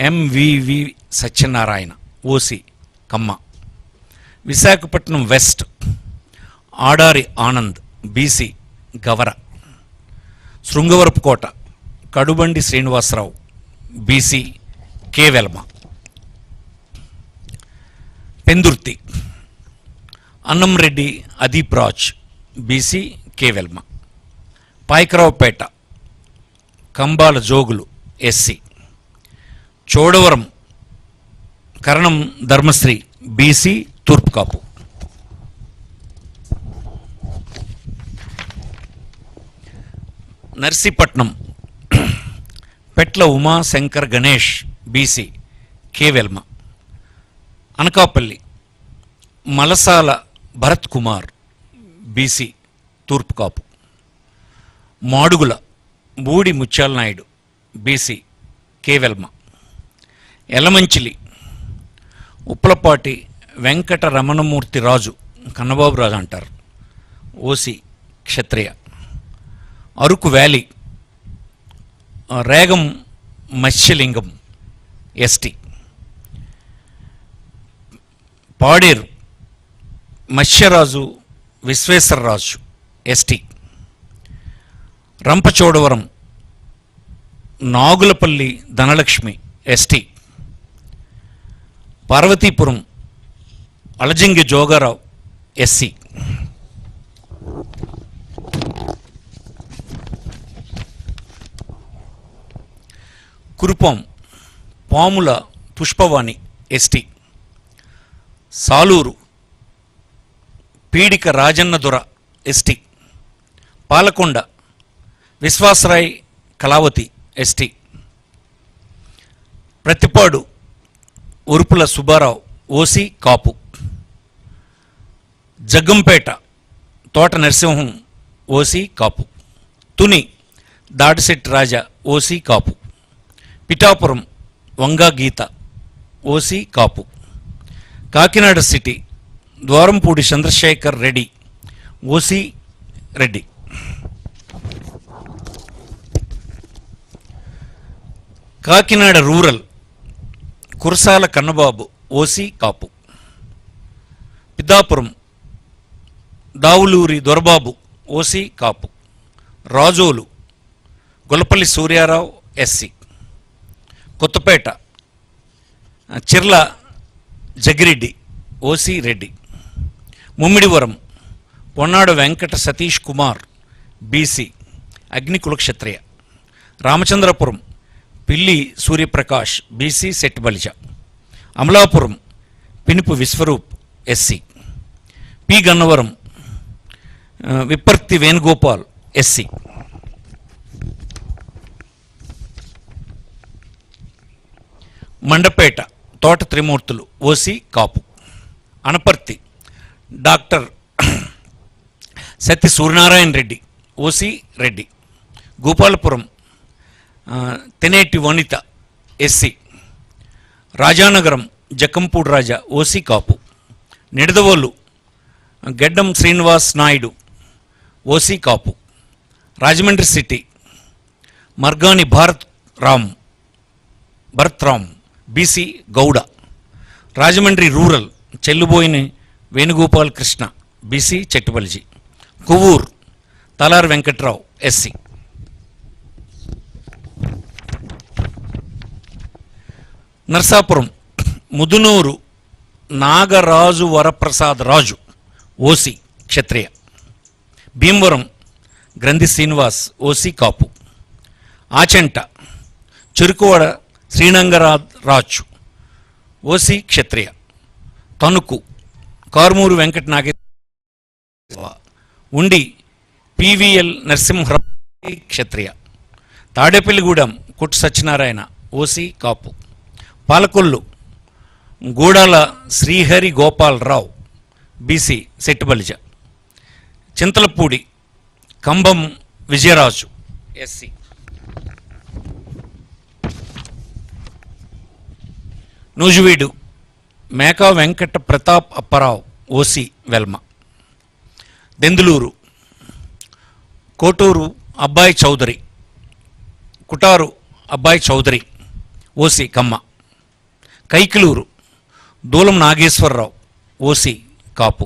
MVV Satyanarayana OC Kamma. Visakhapatnam west Adari Anand BC Gavara. Srungavarapukota Kadubandi Srinivasarao BC K Velama. Pendurthi Annamreddy Adeep Raj BC K Velama. Payakaraopeta Kambala Jogulu SC. Chodavaram Karanam Dharmasri BC Turpukapu. Narsipatnam Petla Umashankar Ganesh BC K Velama. Anakapalli Malasala Bharat Kumar BC Turpukapu. Madugula Budi Mutyala Naidu BC K Velama. Elamanchili Uppalapati Venkata Ramanamurthy Raju Kannababu Raju అంటారు OC Kshatriya. Araku valley Regam Matsyalingam ST. Paderu Matsyaraju Visweswara Raju ST. Rampachodavaram Nagulapalli Dhanalakshmi ST. Parvathipuram Alajangi Jogarao SC. Kurupam Pamula Pushpavani ST. Saluru Peedika Rajannadora ST. Palakonda Viswasarai Kalavathi ST. Prathipadu Urupula Subbarao OC Kapu. Jaggampeta Thota Narasimham OC Kapu. Tuni Dadisetti Raja OC Kapu. Pithapuram Vanga Geetha OC Kapu. Kakinada city Dwarampudi Chandrasekhar Reddy OC Reddy. Kakinada rural Kurasala Kannababu OC Kapu. Pithapuram Davuluri Dorababu OC Kapu. Razole Gollapalli Suryarao SC. Kothapeta Chirla Jaggireddy OC Reddy. Mummidivaram Ponnadu Venkata Satish Kumar BC Agnikula Kshatriya. Ramachandrapuram Pilli Suryaprakash BC సెట్ Balija. Amalapuram Pinipe Viswarup SC. P Gannavaram Vipparthi Venugopal SC. Mandapeta Thota Trimurthulu OC Kapu. Anaparthi doctor Satya Suryanarayana Reddy OC Reddy. Gopalapuram Teneti Vanitha SC. Rajanagaram Jakkampudi Raja OC Kapu. Nidadavolu Geddam Srinivas Naidu OC Kapu. Rajahmundry city Margani Bharat Ram BC Gouda. Rajahmundry rural Chelluboina Venugopal Krishna BC చెట్టుబలిజీ. Kovvur Talari Venkatrao SC. Narsapuram Mudunuri Nagaraju Varaprasad రాజు OC క్షత్రియ. భీమవరం గ్రంథి Srinivas OC కాపు. Achanta Cherukuvada శ్రీనంగరాజు OC క్షత్రియ. తణుకు కార్మూరు వెంకట నాగేశ్వర ఉండి PVL Narasimharao క్షత్రియ. తాడేపల్లిగూడెం కొట్టు Satyanarayana OC కాపు. Palakollu గూడాల Srihari Gopalarao BC సెట్టుబలిజ. Chintalapudi కంబం Vijayaraju SC. Nuzvid Meka Venkata Pratap Apparao OC Velma. Denduluru Koturu అబ్బాయి చౌదరి కుటారు అబ్బాయి Chowdary OC కమ్మ. కైకిలూరు దూలం Nageswararao OC కాపు.